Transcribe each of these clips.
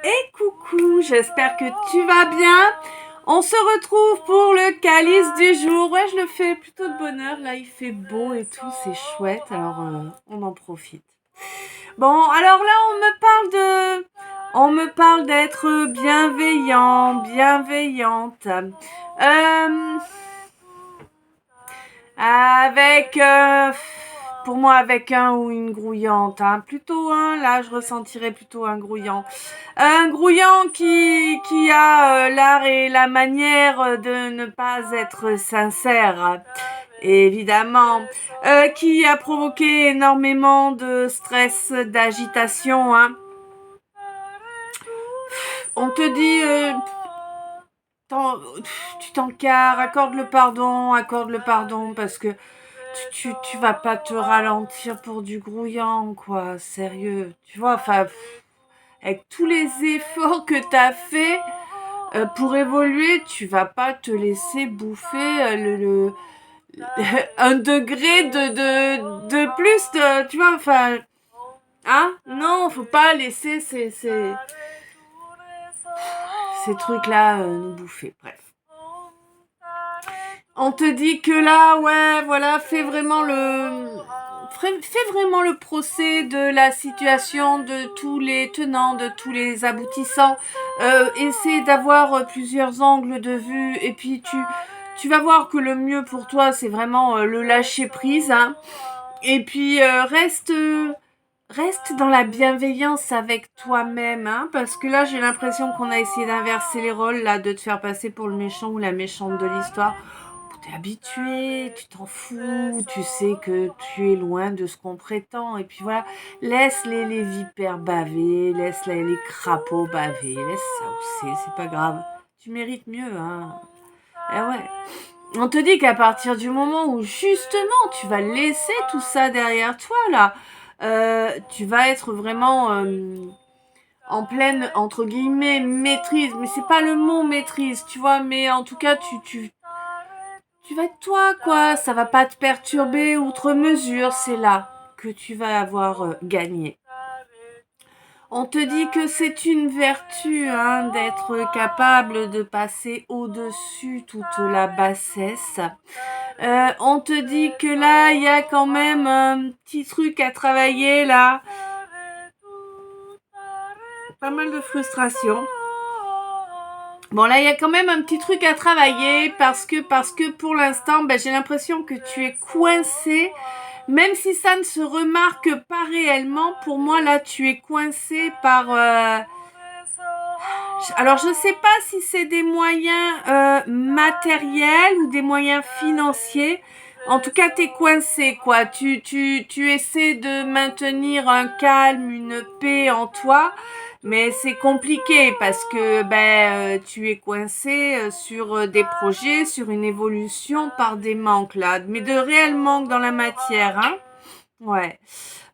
Et coucou, j'espère que tu vas bien. On se retrouve pour le calice du jour. Ouais, je le fais plutôt de bonne heure. Là, il fait beau et tout, c'est chouette. Alors, on en profite. Bon, alors là, on me parle d'être bienveillant, bienveillante. Avec, pour moi, avec un ou une grouillante. Hein. Plutôt un, là, je ressentirais plutôt un grouillant. Un grouillant qui a l'art et la manière de ne pas être sincère, évidemment, qui a provoqué énormément de stress, d'agitation. Hein. On te dit, tu t'encares, accorde le pardon, parce que tu vas pas te ralentir pour du grouillant, quoi, sérieux. Tu vois, enfin, avec tous les efforts que t'as fait, pour évoluer, tu vas pas te laisser bouffer un degré de plus, tu vois, enfin, hein, non, faut pas laisser ces trucs-là nous bouffer, bref. On te dit que là, ouais, voilà, fais vraiment le procès de la situation, de tous les tenants, de tous les aboutissants. Essaie d'avoir plusieurs angles de vue et puis tu vas voir que le mieux pour toi, c'est vraiment le lâcher prise. Hein. Et puis reste dans la bienveillance avec toi-même, hein, parce que là, j'ai l'impression qu'on a essayé d'inverser les rôles, là, de te faire passer pour le méchant ou la méchante de l'histoire. T'es habitué, tu t'en fous, tu sais que tu es loin de ce qu'on prétend. Et puis voilà, laisse les vipères baver, laisse les crapauds baver, laisse ça où c'est pas grave. Tu mérites mieux, hein. Eh ouais. On te dit qu'à partir du moment où justement tu vas laisser tout ça derrière toi, là, tu vas être vraiment en pleine, entre guillemets, maîtrise. Mais c'est pas le mot maîtrise, tu vois, mais en tout cas, tu vas être toi, quoi. Ça va pas te perturber outre mesure. C'est là que tu vas avoir gagné. On te dit que c'est une vertu, hein, d'être capable de passer au-dessus toute la bassesse. On te dit que là, il y a quand même un petit truc à travailler, là. Pas mal de frustration. Bon, là, il y a quand même un petit truc à travailler parce que pour l'instant, ben, j'ai l'impression que tu es coincé. Même si ça ne se remarque pas réellement, pour moi, là, tu es coincé par... Alors, je ne sais pas si c'est des moyens matériels ou des moyens financiers. En tout cas, tu es coincé, quoi. Tu essaies de maintenir un calme, une paix en toi. Mais c'est compliqué parce que tu es coincé sur des projets, sur une évolution par des manques là, mais de réels manques dans la matière, hein. Ouais.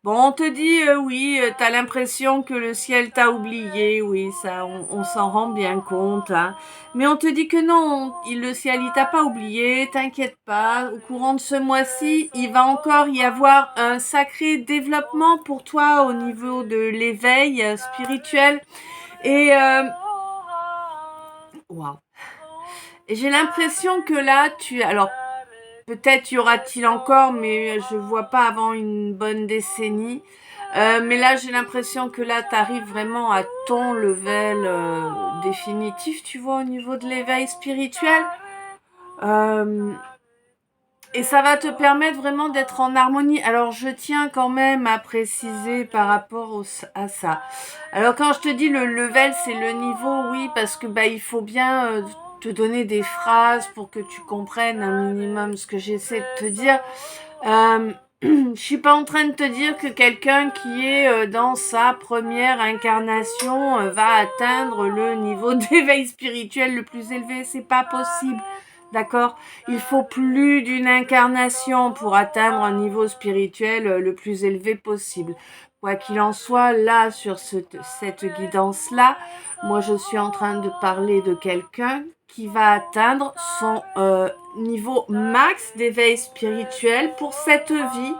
Bon, on te dit oui, t'as l'impression que le ciel t'a oublié, oui, ça, on s'en rend bien compte, hein. Mais on te dit que non, le ciel il t'a pas oublié, t'inquiète pas. Au courant de ce mois-ci, il va encore y avoir un sacré développement pour toi au niveau de l'éveil spirituel. Et waouh. Et j'ai l'impression que là, alors peut-être y aura-t-il encore, mais je vois pas avant une bonne décennie. Mais là, j'ai l'impression que là, t'arrives vraiment à ton level définitif, tu vois, au niveau de l'éveil spirituel. Euh, et ça va te permettre vraiment d'être en harmonie. Alors, je tiens quand même à préciser par rapport à ça. Alors, quand je te dis le level, c'est le niveau, oui, parce que il faut bien te donner des phrases pour que tu comprennes un minimum ce que j'essaie de te dire. Je suis pas en train de te dire que quelqu'un qui est dans sa première incarnation va atteindre le niveau d'éveil spirituel le plus élevé. C'est pas possible. D'accord? Il faut plus d'une incarnation pour atteindre un niveau spirituel le plus élevé possible. Quoi qu'il en soit, là, sur cette guidance-là, moi, je suis en train de parler de quelqu'un qui va atteindre son niveau max d'éveil spirituel pour cette vie.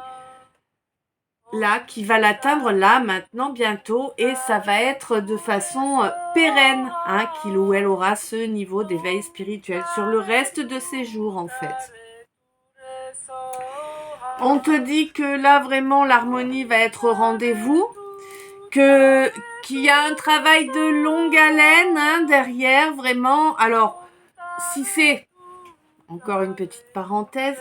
là, qui va l'atteindre là, maintenant, bientôt, et ça va être de façon pérenne, hein, qu'il ou elle aura ce niveau d'éveil spirituel sur le reste de ses jours, en fait. On te dit que là, vraiment, l'harmonie va être au rendez-vous, qu'il y a un travail de longue haleine, hein, derrière, vraiment. Alors, si c'est, encore une petite parenthèse,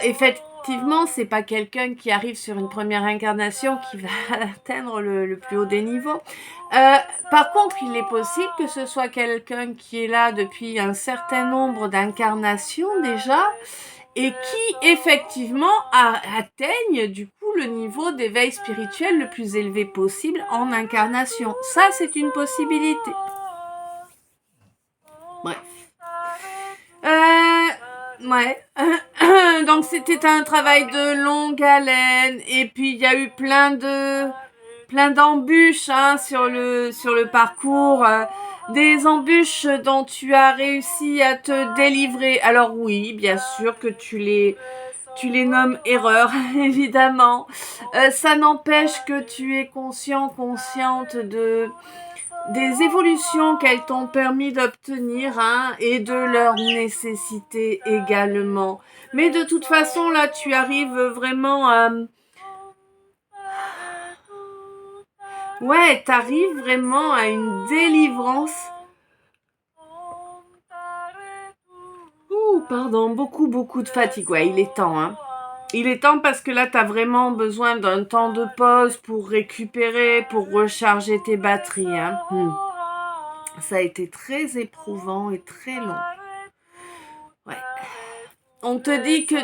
effectivement, c'est pas quelqu'un qui arrive sur une première incarnation qui va atteindre le plus haut des niveaux. Par contre, il est possible que ce soit quelqu'un qui est là depuis un certain nombre d'incarnations déjà, et qui effectivement atteignent du coup le niveau d'éveil spirituel le plus élevé possible en incarnation. Ça, c'est une possibilité. Bref. Ouais. Donc c'était un travail de longue haleine, et puis il y a eu plein d'embûches, hein, sur le parcours, des embûches dont tu as réussi à te délivrer. Alors oui, bien sûr que tu les nommes erreurs, évidemment. Ça n'empêche que tu es consciente des évolutions qu'elles t'ont permis d'obtenir, hein, et de leur nécessité également. Mais de toute façon, là, tu arrives vraiment à... Ouais, t'arrives vraiment à une délivrance. Ouh, pardon, beaucoup de fatigue. Ouais, il est temps, hein. Il est temps parce que là, tu as vraiment besoin d'un temps de pause pour récupérer, pour recharger tes batteries, hein. Ça a été très éprouvant et très long. Ouais. On te dit que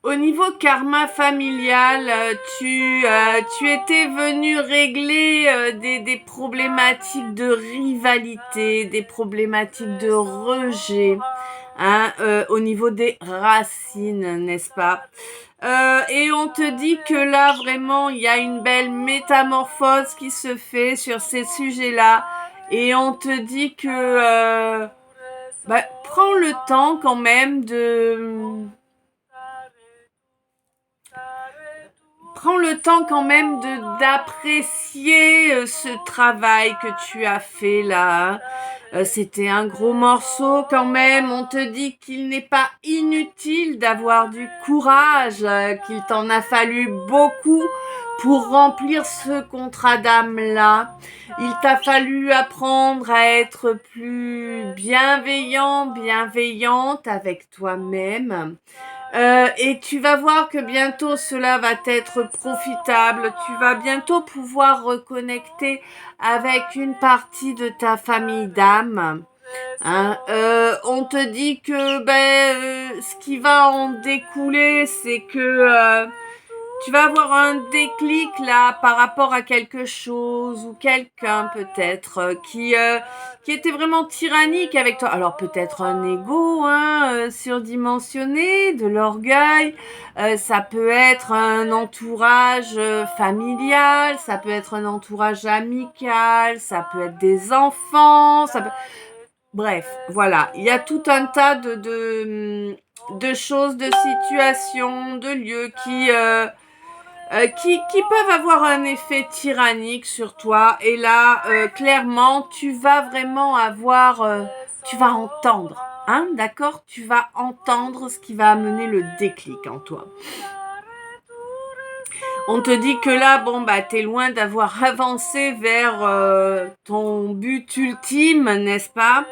au niveau karma familial, tu étais venu régler des problématiques de rivalité, des problématiques de rejet, hein, au niveau des racines, n'est-ce pas? Et on te dit que là, vraiment, il y a une belle métamorphose qui se fait sur ces sujets-là. Et on te dit que prends le temps quand même d'apprécier ce travail que tu as fait là. C'était un gros morceau quand même. On te dit qu'il n'est pas inutile d'avoir du courage, qu'il t'en a fallu beaucoup pour remplir ce contrat d'âme-là. Il t'a fallu apprendre à être plus bienveillante avec toi-même. Et tu vas voir que bientôt cela va être profitable. Tu vas bientôt pouvoir reconnecter avec une partie de ta famille d'âme. Hein, on te dit que ce qui va en découler, c'est que tu vas avoir un déclic là par rapport à quelque chose ou quelqu'un peut-être qui était vraiment tyrannique avec toi. Alors peut-être un ego, hein, surdimensionné, de l'orgueil. Ça peut être un entourage familial, ça peut être un entourage amical, ça peut être des enfants, ça peut... Bref, voilà, il y a tout un tas de choses, de situations, de lieux qui peuvent avoir un effet tyrannique sur toi. Et là, clairement, tu vas vraiment tu vas entendre, hein, d'accord? Tu vas entendre ce qui va amener le déclic en toi. On te dit que là, t'es loin d'avoir avancé vers ton but ultime, n'est-ce pas?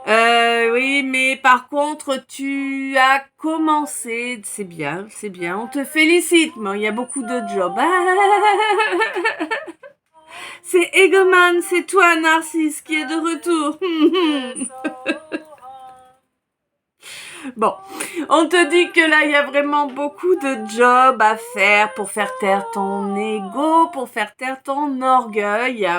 Oui, mais par contre, tu as commencé, c'est bien, on te félicite, mais il y a beaucoup de jobs. C'est Egoman, c'est toi, Narcisse, qui est de retour. Bon, on te dit que là, il y a vraiment beaucoup de jobs à faire pour faire taire ton ego, pour faire taire ton orgueil.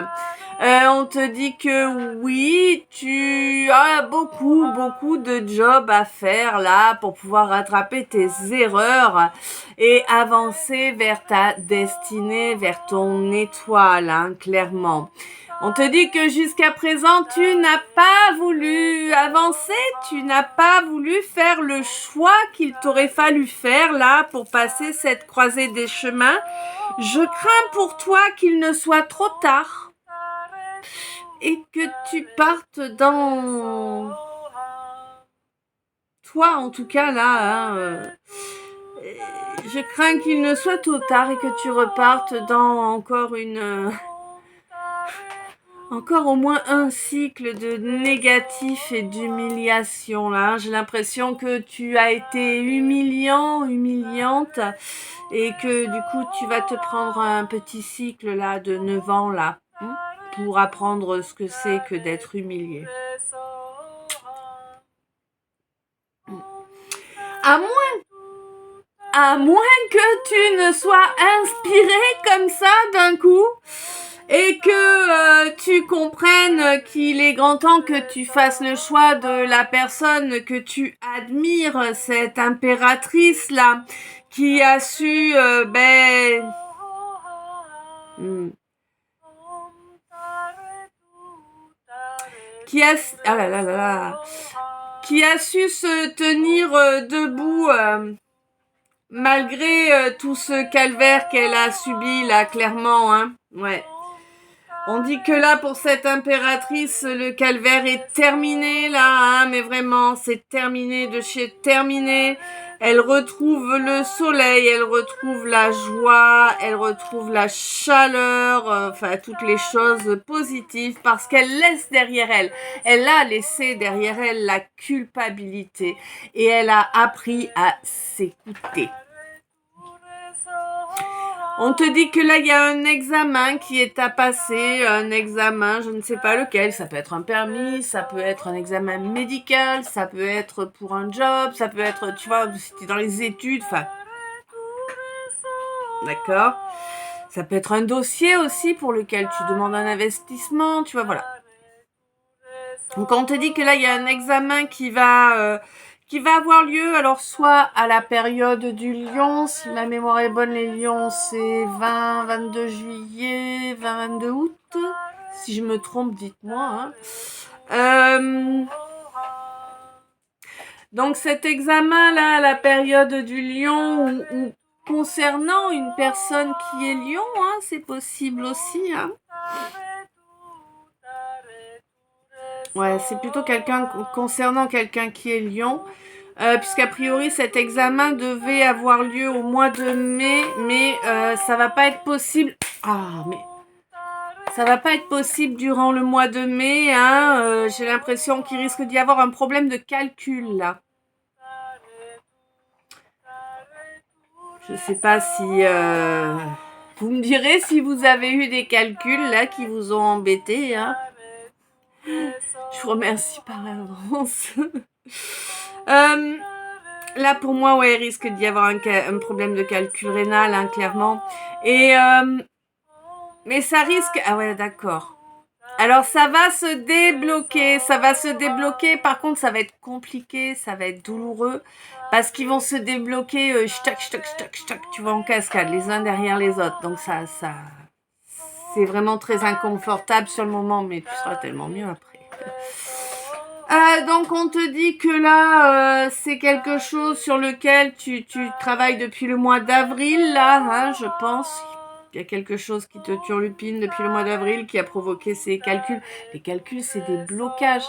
On te dit que oui, tu as beaucoup de jobs à faire là pour pouvoir rattraper tes erreurs et avancer vers ta destinée, vers ton étoile, hein, clairement. On te dit que jusqu'à présent, tu n'as pas voulu avancer, tu n'as pas voulu faire le choix qu'il t'aurait fallu faire là pour passer cette croisée des chemins. Je crains pour toi qu'il ne soit trop tard et que tu partes dans... Toi, en tout cas, là, hein, je crains qu'il ne soit trop tard et que tu repartes dans encore encore au moins un cycle de négatif et d'humiliation là. J'ai l'impression que tu as été humiliante et que du coup tu vas te prendre un petit cycle là de 9 ans là pour apprendre ce que c'est que d'être humilié. À moins que tu ne sois inspiré comme ça d'un coup et que tu comprennes qu'il est grand temps que tu fasses le choix de la personne que tu admires, cette impératrice là, qui a su qui a su se tenir debout malgré tout ce calvaire qu'elle a subi là, clairement, hein. Ouais. On dit que là, pour cette impératrice, le calvaire est terminé là, hein, mais vraiment, c'est terminé de chez terminé. Elle retrouve le soleil, elle retrouve la joie, elle retrouve la chaleur, enfin toutes les choses positives parce qu'elle laisse derrière elle. Elle a laissé derrière elle la culpabilité et elle a appris à s'écouter. On te dit que là, il y a un examen qui est à passer, un examen, je ne sais pas lequel, ça peut être un permis, ça peut être un examen médical, ça peut être pour un job, ça peut être, tu vois, si tu es dans les études, enfin... D'accord. Ça peut être un dossier aussi pour lequel tu demandes un investissement, tu vois, voilà. Donc on te dit que là, il y a un examen qui va avoir lieu, alors soit à la période du lion, si ma mémoire est bonne, les lions c'est 20-22 juillet, 20-22 août, si je me trompe, dites-moi. Hein. Donc cet examen-là, à la période du lion, ou concernant une personne qui est lion, hein, c'est possible aussi, hein. Ouais, c'est plutôt concernant quelqu'un qui est lion. Puisqu'a priori cet examen devait avoir lieu au mois de mai, mais ça va pas être possible. Ça va pas être possible durant le mois de mai, hein. J'ai l'impression qu'il risque d'y avoir un problème de calcul là. Je sais pas si vous me direz si vous avez eu des calculs là qui vous ont embêté, hein. Je vous remercie par avance. Là, pour moi, ouais, il risque d'y avoir un problème de calcul rénal, hein, clairement. Et mais ça risque... Ah ouais, d'accord. Alors, ça va se débloquer. Par contre, ça va être compliqué, ça va être douloureux. Parce qu'ils vont se débloquer, tu vois, en cascade, les uns derrière les autres. Donc, ça c'est vraiment très inconfortable sur le moment, mais tu seras tellement mieux après. Donc on te dit que là, c'est quelque chose sur lequel tu travailles depuis le mois d'avril, là, hein, je pense. Il y a quelque chose qui te turlupine depuis le mois d'avril qui a provoqué ces calculs. Les calculs, c'est des blocages.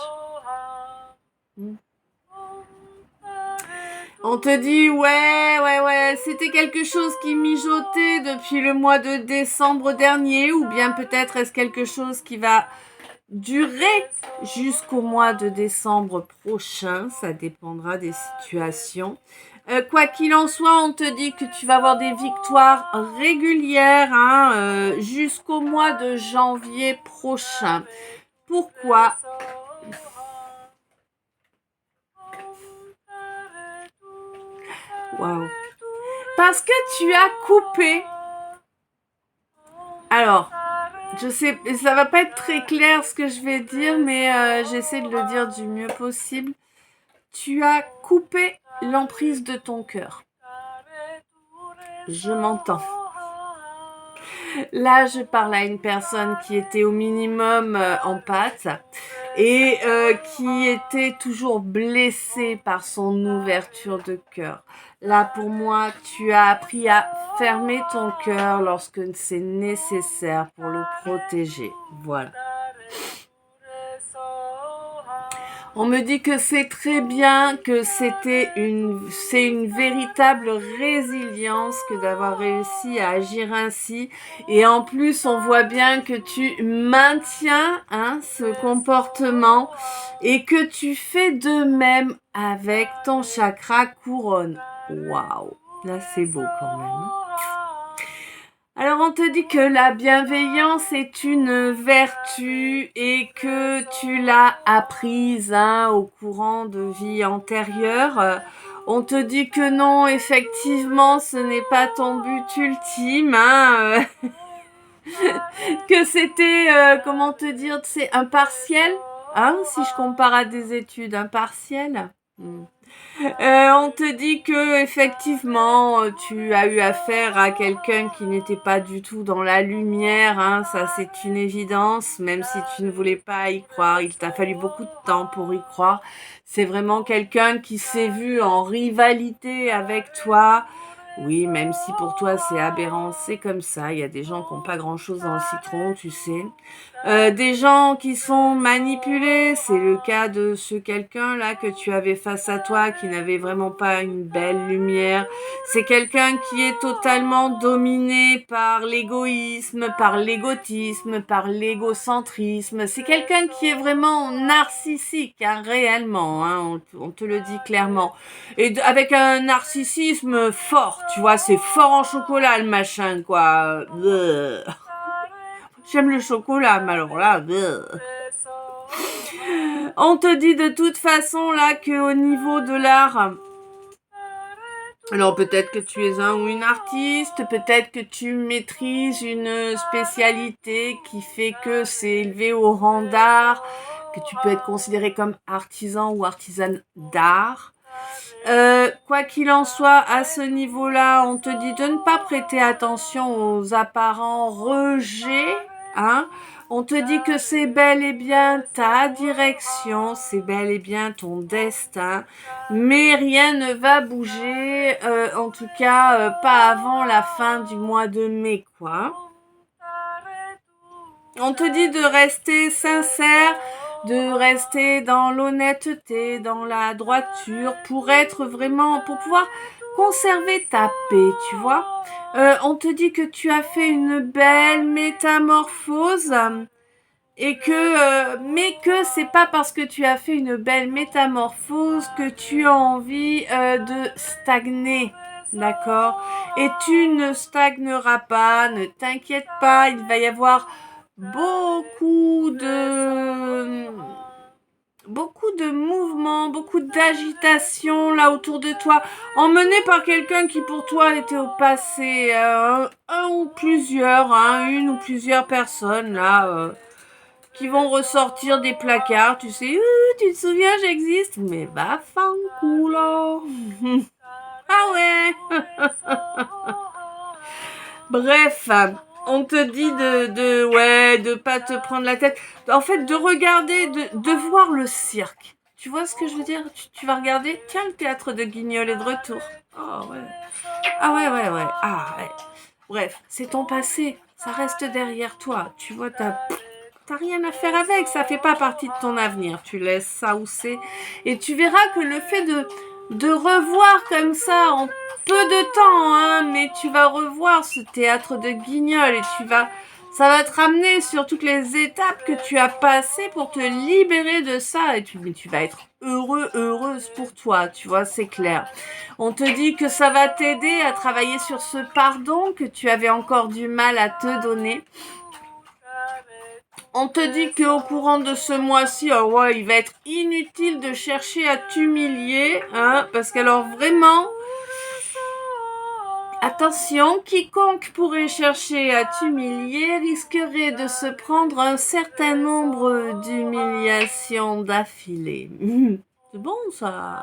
On te dit, ouais, c'était quelque chose qui mijotait depuis le mois de décembre dernier, ou bien peut-être est-ce quelque chose qui va durer jusqu'au mois de décembre prochain, ça dépendra des situations. Quoi qu'il en soit, on te dit que tu vas avoir des victoires régulières hein, jusqu'au mois de janvier prochain. Pourquoi ? Waouh. Parce que tu as coupé. Alors, je sais, ça va pas être très clair ce que je vais dire, mais j'essaie de le dire du mieux possible. Tu as coupé l'emprise de ton cœur. Je m'entends. Là, je parle à une personne qui était au minimum en pâte et qui était toujours blessée par son ouverture de cœur. Là, pour moi, tu as appris à fermer ton cœur lorsque c'est nécessaire pour le protéger. Voilà. On me dit que c'est très bien, que c'est une véritable résilience que d'avoir réussi à agir ainsi. Et en plus, on voit bien que tu maintiens ce comportement et que tu fais de même avec ton chakra couronne. Waouh, là c'est beau quand même. Alors on te dit que la bienveillance est une vertu et que tu l'as apprise au courant de vie antérieure. On te dit que non, effectivement, ce n'est pas ton but ultime, que c'était, comment te dire, c'est un partiel, si je compare à des études, un partiel. On te dit que effectivement tu as eu affaire à quelqu'un qui n'était pas du tout dans la lumière, ça c'est une évidence, même si tu ne voulais pas y croire, il t'a fallu beaucoup de temps pour y croire. C'est vraiment quelqu'un qui s'est vu en rivalité avec toi. Oui, même si pour toi c'est aberrant, c'est comme ça. Il y a des gens qui n'ont pas grand-chose dans le citron, tu sais. Des gens qui sont manipulés, c'est le cas de ce quelqu'un-là que tu avais face à toi, qui n'avait vraiment pas une belle lumière. C'est quelqu'un qui est totalement dominé par l'égoïsme, par l'égotisme, par l'égocentrisme. C'est quelqu'un qui est vraiment narcissique, réellement, on te le dit clairement. Et avec un narcissisme fort, tu vois, c'est fort en chocolat le machin, quoi. J'aime le chocolat, mais alors là... On te dit de toute façon là qu'au niveau de l'art... Alors peut-être que tu es un ou une artiste, peut-être que tu maîtrises une spécialité qui fait que c'est élevé au rang d'art, que tu peux être considéré comme artisan ou artisane d'art. Quoi qu'il en soit, à ce niveau-là, on te dit de ne pas prêter attention aux apparents rejets, On te dit que c'est bel et bien ta direction, c'est bel et bien ton destin, mais rien ne va bouger, en tout cas pas avant la fin du mois de mai, quoi. On te dit de rester sincère, de rester dans l'honnêteté, dans la droiture, pour pouvoir conserver ta paix, tu vois. On te dit que tu as fait une belle métamorphose et mais que c'est pas parce que tu as fait une belle métamorphose que tu as envie de stagner. D'accord? Et tu ne stagneras pas, ne t'inquiète pas, il va y avoir beaucoup de mouvements, beaucoup d'agitation là autour de toi, emmené par quelqu'un qui pour toi était au passé, un ou plusieurs, une ou plusieurs personnes là, qui vont ressortir des placards, tu sais, tu te souviens, j'existe, mais bah fan culo. Ah ouais. Bref, on te dit de pas te prendre la tête. En fait, de regarder, de voir le cirque. Tu vois ce que je veux dire? Tu vas regarder, tiens, le théâtre de Guignol est de retour. Oh ouais. Ah ouais. Ah ouais. Bref, c'est ton passé. Ça reste derrière toi. Tu vois, t'as rien à faire avec. Ça fait pas partie de ton avenir. Tu laisses ça où c'est. Et tu verras que le fait de revoir comme ça en peu de temps, mais tu vas revoir ce théâtre de Guignol et ça va te ramener sur toutes les étapes que tu as passées pour te libérer de ça et tu vas être heureuse pour toi, tu vois, c'est clair. On te dit que ça va t'aider à travailler sur ce pardon que tu avais encore du mal à te donner. On te dit qu'au courant de ce mois-ci, il va être inutile de chercher à t'humilier, parce qu'alors vraiment, attention, quiconque pourrait chercher à t'humilier risquerait de se prendre un certain nombre d'humiliations d'affilée. C'est bon, ça.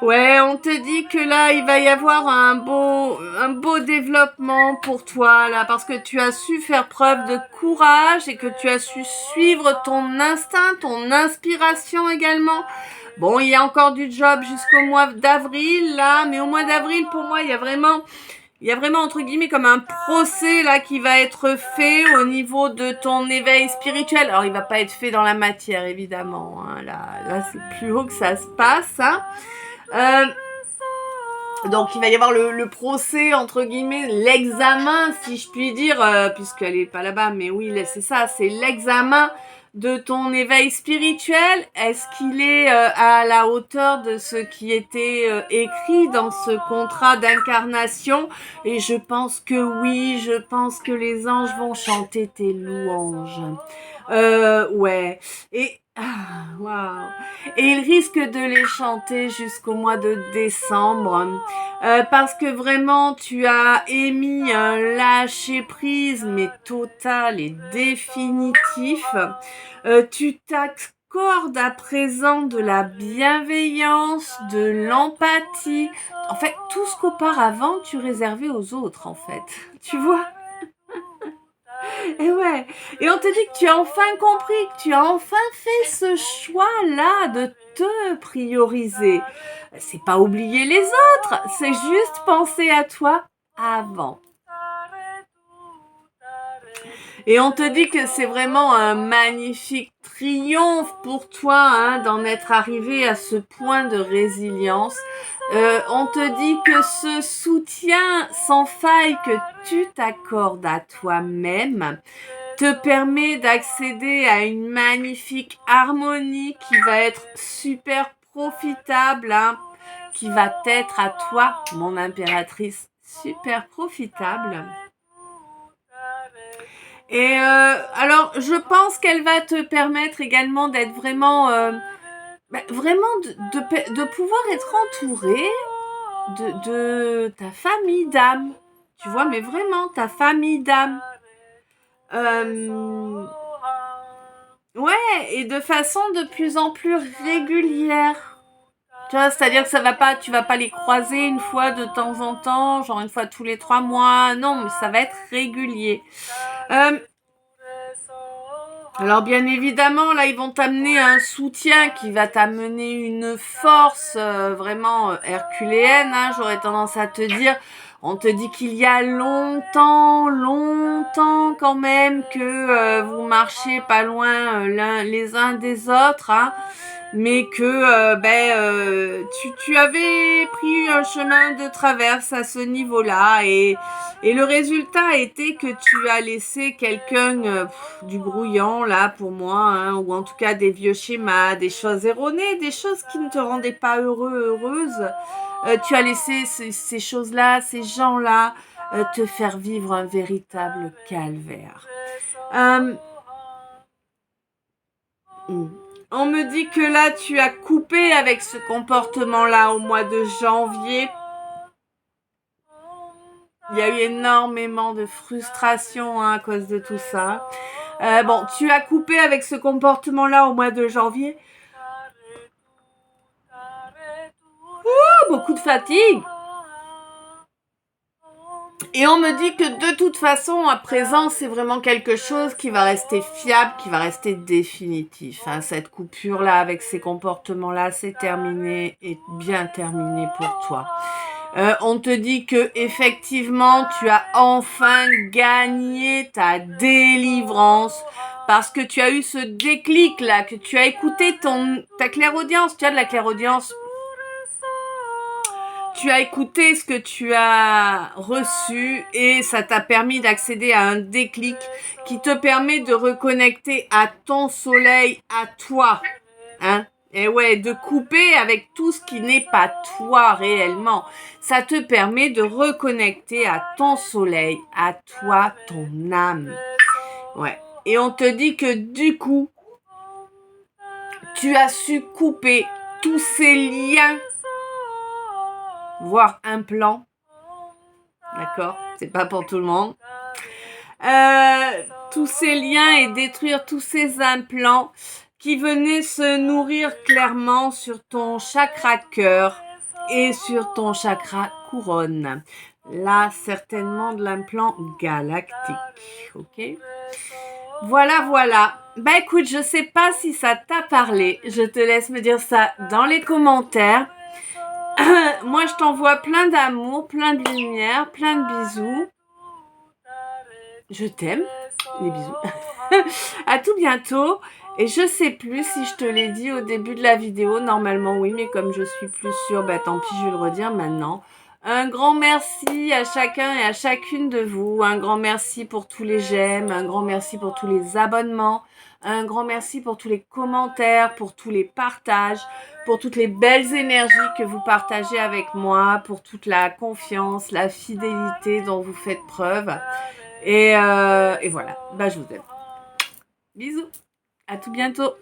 Ouais, on te dit que là, il va y avoir un beau développement pour toi, là, parce que tu as su faire preuve de courage et que tu as su suivre ton instinct, ton inspiration également. Bon, il y a encore du job jusqu'au mois d'avril, là, mais au mois d'avril, pour moi, il y a vraiment, entre guillemets, comme un procès là qui va être fait au niveau de ton éveil spirituel. Alors, il va pas être fait dans la matière, évidemment. Hein. Là, c'est plus haut que ça se passe. Hein. Euh, donc, il va y avoir le procès, entre guillemets, l'examen, si je puis dire, puisqu'elle est pas là-bas. Mais oui, c'est ça, c'est l'examen de ton éveil spirituel. Est-ce qu'il est à la hauteur de ce qui était écrit dans ce contrat d'incarnation? Et je pense que oui, je pense que les anges vont chanter tes louanges. Ouais. Et waouh. Et ils risquent de les chanter jusqu'au mois de décembre. Parce que vraiment, tu as émis un lâcher-prise, mais total et définitif. Tu t'accordes à présent de la bienveillance, de l'empathie. En fait, tout ce qu'auparavant, tu réservais aux autres, en fait. Tu vois? Et ouais. Et on te dit que tu as enfin compris, que tu as enfin fait ce choix-là de te prioriser. C'est pas oublier les autres, c'est juste penser à toi avant. Et on te dit que c'est vraiment un magnifique triomphe pour toi hein, d'en être arrivé à ce point de résilience. On te dit que ce soutien sans faille que tu t'accordes à toi-même te permet d'accéder à une magnifique harmonie qui va être super profitable, hein, qui va être à toi, mon impératrice, super profitable. Et alors, je pense qu'elle va te permettre également d'être vraiment, vraiment de pouvoir être entourée de ta famille d'âme. Tu vois, mais vraiment ta famille d'âme. Ouais, et de façon de plus en plus régulière. Tu vois, c'est-à-dire que tu vas pas les croiser une fois de temps en temps, genre une fois tous les 3 mois. Non, mais ça va être régulier. Alors bien évidemment, là, ils vont t'amener un soutien qui va t'amener une force vraiment herculéenne. Hein, j'aurais tendance à te dire, on te dit qu'il y a longtemps quand même que vous marchez pas loin les uns des autres. Hein, mais que tu avais pris un chemin de traverse à ce niveau-là et le résultat était que tu as laissé quelqu'un du brouillon là pour moi, hein, ou en tout cas des vieux schémas, des choses erronées, des choses qui ne te rendaient pas heureuse. Tu as laissé ces choses-là, ces gens-là te faire vivre un véritable calvaire. On me dit que là, tu as coupé avec ce comportement-là au mois de janvier. Il y a eu énormément de frustration hein, à cause de tout ça. Bon, tu as coupé avec ce comportement-là au mois de janvier. Beaucoup de fatigue. Et on me dit que de toute façon, à présent, c'est vraiment quelque chose qui va rester fiable, qui va rester définitif. Hein. Cette coupure-là, avec ces comportements-là, c'est terminé et bien terminé pour toi. On te dit que effectivement, tu as enfin gagné ta délivrance parce que tu as eu ce déclic-là, que tu as écouté ta clairaudience. Tu as de la clairaudience. Tu as écouté ce que tu as reçu et ça t'a permis d'accéder à un déclic qui te permet de reconnecter à ton soleil, à toi. Hein? Et ouais, de couper avec tout ce qui n'est pas toi réellement. Ça te permet de reconnecter à ton soleil, à toi, ton âme. Ouais. Et on te dit que du coup, tu as su couper tous ces liens voire un plan. D'accord? C'est pas pour tout le monde. Tous ces liens et détruire tous ces implants qui venait se nourrir clairement sur ton chakra cœur et sur ton chakra couronne. Là, certainement de l'implant galactique, ok? Voilà, voilà. Bah écoute, je sais pas si ça t'a parlé. Je te laisse me dire ça dans les commentaires. Moi, je t'envoie plein d'amour, plein de lumière, plein de bisous. Je t'aime. Les bisous. À tout bientôt. Et je sais plus si je te l'ai dit au début de la vidéo. Normalement, oui, mais comme je suis plus sûre, bah tant pis, je vais le redire maintenant. Un grand merci à chacun et à chacune de vous. Un grand merci pour tous les j'aime. Un grand merci pour tous les abonnements. Un grand merci pour tous les commentaires, pour tous les partages, pour toutes les belles énergies que vous partagez avec moi, pour toute la confiance, la fidélité dont vous faites preuve. Et voilà, bah je vous aime. Bisous, à tout bientôt.